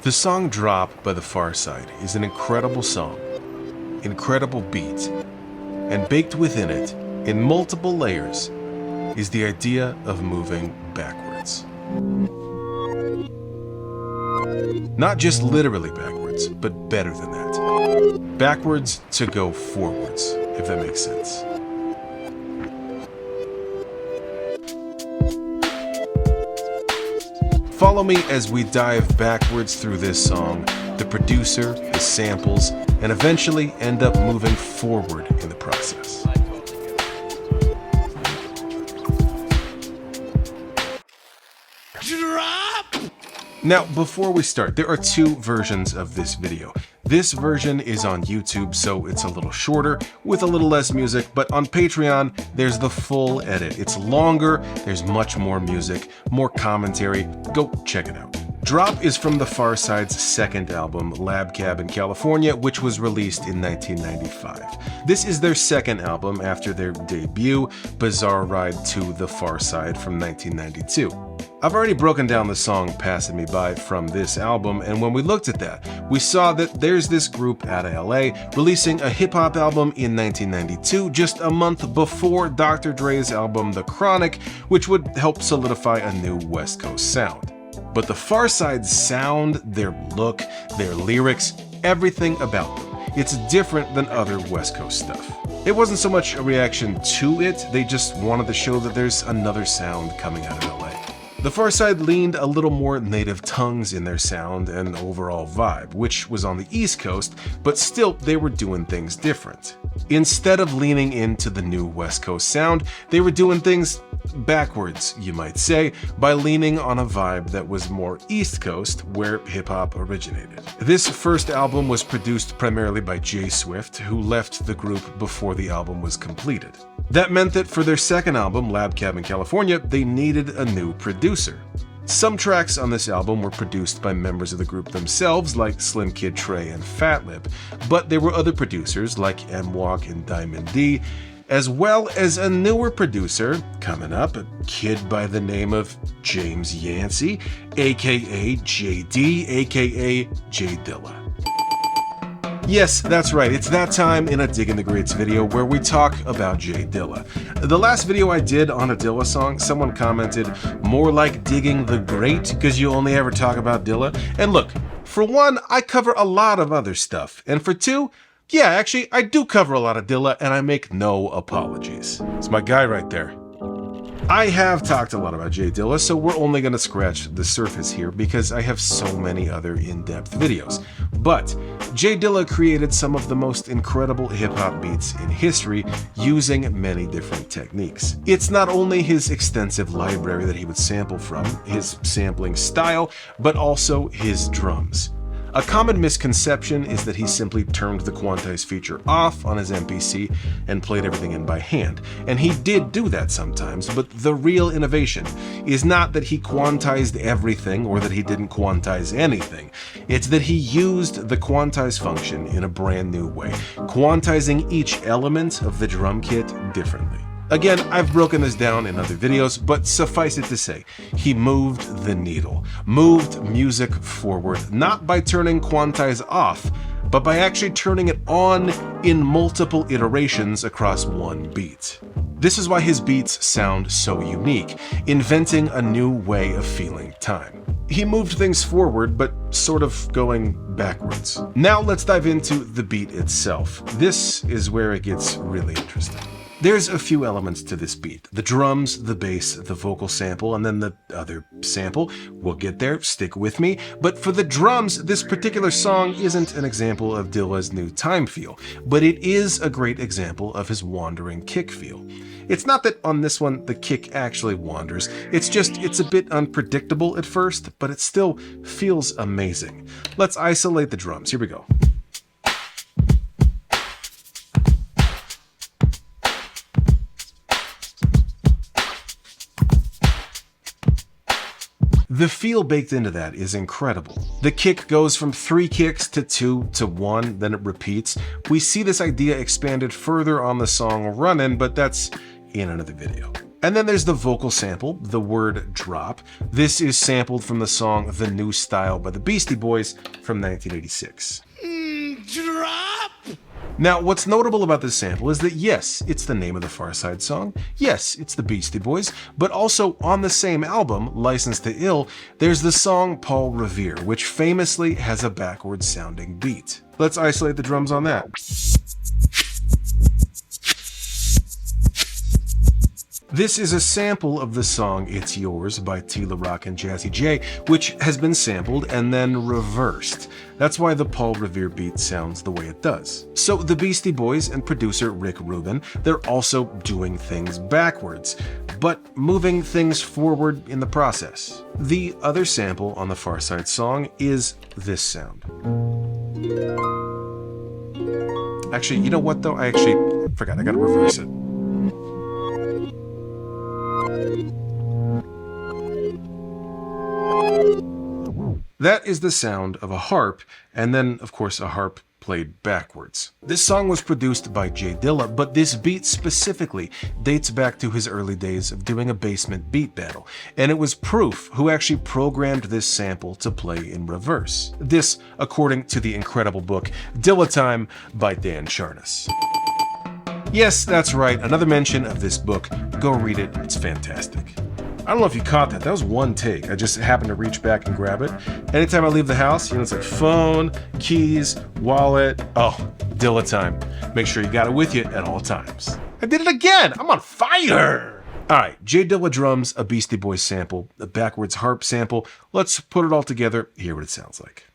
The song Drop by the Pharcyde is an incredible song, incredible beat, and baked within it, in multiple layers, is the idea of moving backwards. Not just literally backwards, but better than that. Backwards to go forwards, if that makes sense. Follow me as we dive backwards through this song, the producer, the samples, and eventually end up moving forward in the process. Now, before we start, there are two versions of this video. This version is on YouTube, so it's a little shorter, with a little less music, but on Patreon, there's the full edit. It's longer, there's much more music, more commentary. Go check it out. Drop is from the Pharcyde's second album, Lab Cab in California, which was released in 1995. This is their second album after their debut, Bizarre Ride to the Pharcyde from 1992. I've already broken down the song Passing Me By from this album, and when we looked at that, we saw that there's this group out of LA releasing a hip-hop album in 1992, just a month before Dr. Dre's album The Chronic, which would help solidify a new West Coast sound. But the Pharcyde's sound, their look, their lyrics, everything about them, it's different than other West Coast stuff. It wasn't so much a reaction to it, they just wanted to show that there's another sound coming out of LA. The Pharcyde leaned a little more native tongues in their sound and overall vibe, which was on the East Coast, but still they were doing things different. Instead of leaning into the new West Coast sound, they were doing things backwards, you might say, by leaning on a vibe that was more East Coast, where hip-hop originated. This first album was produced primarily by Jay Swift, who left the group before the album was completed. That meant that for their second album, Lab Cab in California, they needed a new producer. Some tracks on this album were produced by members of the group themselves, like Slim Kid Trey and Fat Lip, but there were other producers like M-Walk and Diamond D, as well as a newer producer coming up, a kid by the name of James Yancey, aka JD, aka J Dilla. Yes, that's right, it's that time in a Digging the Greats video where we talk about J Dilla. The last video I did on a Dilla song, someone commented, more like digging the great because you only ever talk about Dilla. And look, for one, I cover a lot of other stuff, and for two, yeah, actually, I do cover a lot of Dilla, and I make no apologies. It's my guy right there. I have talked a lot about J Dilla, so we're only going to scratch the surface here because I have so many other in-depth videos. But J Dilla created some of the most incredible hip-hop beats in history using many different techniques. It's not only his extensive library that he would sample from, his sampling style, but also his drums. A common misconception is that he simply turned the quantize feature off on his MPC and played everything in by hand. And he did do that sometimes, but the real innovation is not that he quantized everything or that he didn't quantize anything. It's that he used the quantize function in a brand new way, quantizing each element of the drum kit differently. Again, I've broken this down in other videos, but suffice it to say, he moved the needle, moved music forward, not by turning quantize off, but by actually turning it on in multiple iterations across one beat. This is why his beats sound so unique, inventing a new way of feeling time. He moved things forward, but sort of going backwards. Now let's dive into the beat itself. This is where it gets really interesting. There's a few elements to this beat. The drums, the bass, the vocal sample, and then the other sample. We'll get there, stick with me. But for the drums, this particular song isn't an example of Dilla's new time feel, but it is a great example of his wandering kick feel. It's not that on this one the kick actually wanders, it's a bit unpredictable at first, but it still feels amazing. Let's isolate the drums. Here we go. The feel baked into that is incredible. The kick goes from 3 kicks to 2 to 1, then it repeats. We see this idea expanded further on the song Runnin', but that's in another video. And then there's the vocal sample, the word drop. This is sampled from the song The New Style by the Beastie Boys from 1986. Drop! Now, what's notable about this sample is that yes, it's the name of the Pharcyde song, yes, it's the Beastie Boys, but also on the same album, Licensed to Ill, there's the song Paul Revere, which famously has a backwards sounding beat. Let's isolate the drums on that. This is a sample of the song It's Yours by Tila Rock and Jazzy J, which has been sampled and then reversed. That's why the Paul Revere beat sounds the way it does. So the Beastie Boys and producer Rick Rubin, they're also doing things backwards, but moving things forward in the process. The other sample on the Pharcyde song is this sound. Actually, you know what though? I forgot, I gotta reverse it. That is the sound of a harp, and then, of course, a harp played backwards. This song was produced by Dilla, but this beat specifically dates back to his early days of doing a basement beat battle, and it was Proof who actually programmed this sample to play in reverse. This, according to the incredible book Dilla Time by Dan Charnas. Yes, that's right, another mention of this book. Go read it, it's fantastic. I don't know if you caught that. That was one take. I just happened to reach back and grab it. Anytime I leave the house, it's like phone, keys, wallet. Oh, Dilla time. Make sure you got it with you at all times. I did it again. I'm on fire. All right, J Dilla drums, a Beastie Boys sample, a backwards harp sample. Let's put it all together. Hear what it sounds like.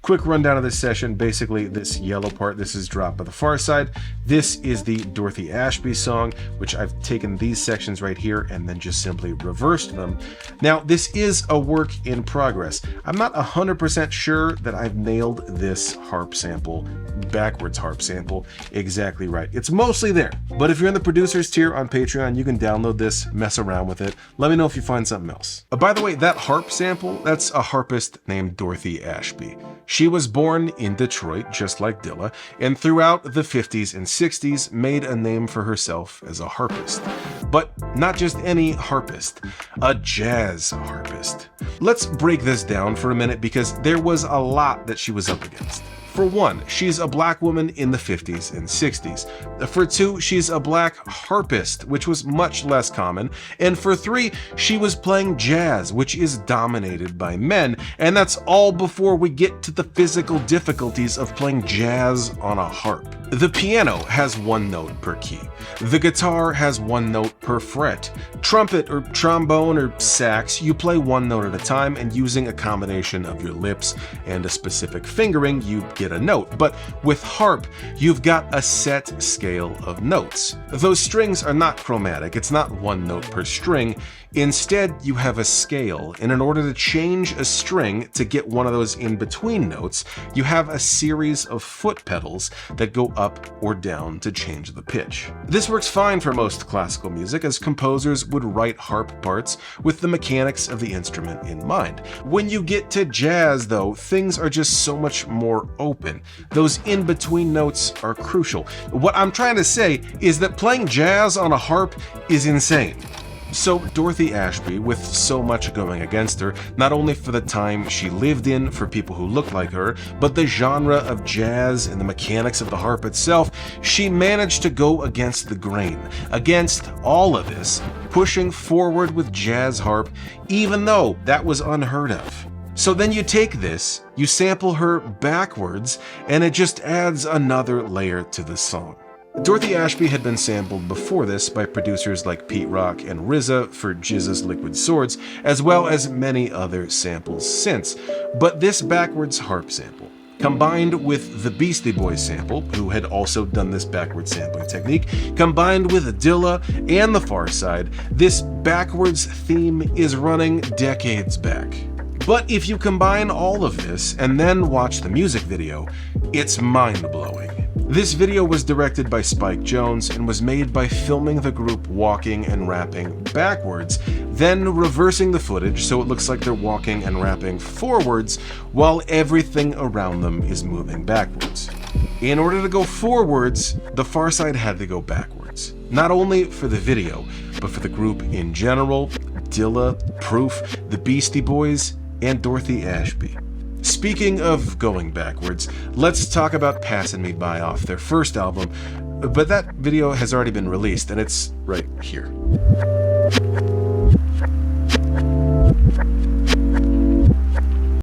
Quick rundown of this session. Basically, this yellow part, this is Drop by the Pharcyde. This is the Dorothy Ashby song, which I've taken these sections right here and then just simply reversed them. Now, this is a work in progress. I'm not 100% sure that I've nailed this harp sample, backwards harp sample, exactly right. It's mostly there, but if you're in the producers tier on Patreon, you can download this, mess around with it. Let me know if you find something else. By the way, that harp sample, that's a harpist named Dorothy Ashby. She was born in Detroit, just like Dilla, and throughout the 50s and 60s made a name for herself as a harpist. But not just any harpist, a jazz harpist. Let's break this down for a minute because there was a lot that she was up against. For one, she's a black woman in the 50s and 60s. For two, she's a black harpist, which was much less common. And for three, she was playing jazz, which is dominated by men. And that's all before we get to the physical difficulties of playing jazz on a harp. The piano has one note per key. The guitar has one note per fret. Trumpet or trombone or sax, you play one note at a time, and using a combination of your lips and a specific fingering, you get a note. But with harp, you've got a set scale of notes. Those strings are not chromatic, it's not one note per string. Instead, you have a scale, and in order to change a string to get one of those in-between notes, you have a series of foot pedals that go up or down to change the pitch. This works fine for most classical music, as composers would write harp parts with the mechanics of the instrument in mind. When you get to jazz, though, things are just so much more open. Those in-between notes are crucial. What I'm trying to say is that playing jazz on a harp is insane. So Dorothy Ashby, with so much going against her, not only for the time she lived in for people who looked like her, but the genre of jazz and the mechanics of the harp itself, she managed to go against the grain, against all of this, pushing forward with jazz harp, even though that was unheard of. So then you take this, you sample her backwards, and it just adds another layer to the song. Dorothy Ashby had been sampled before this by producers like Pete Rock and RZA for GZA's Liquid Swords, as well as many other samples since. But this backwards harp sample, combined with the Beastie Boys sample, who had also done this backwards sampling technique, combined with Dilla and the Pharcyde, this backwards theme is running decades back. But if you combine all of this and then watch the music video, it's mind-blowing. This video was directed by Spike Jonze and was made by filming the group walking and rapping backwards, then reversing the footage so it looks like they're walking and rapping forwards while everything around them is moving backwards. In order to go forwards, the Pharcyde had to go backwards. Not only for the video, but for the group in general, Dilla, Proof, the Beastie Boys, and Dorothy Ashby. Speaking of going backwards, let's talk about Passin' Me By off their first album, but that video has already been released and it's right here.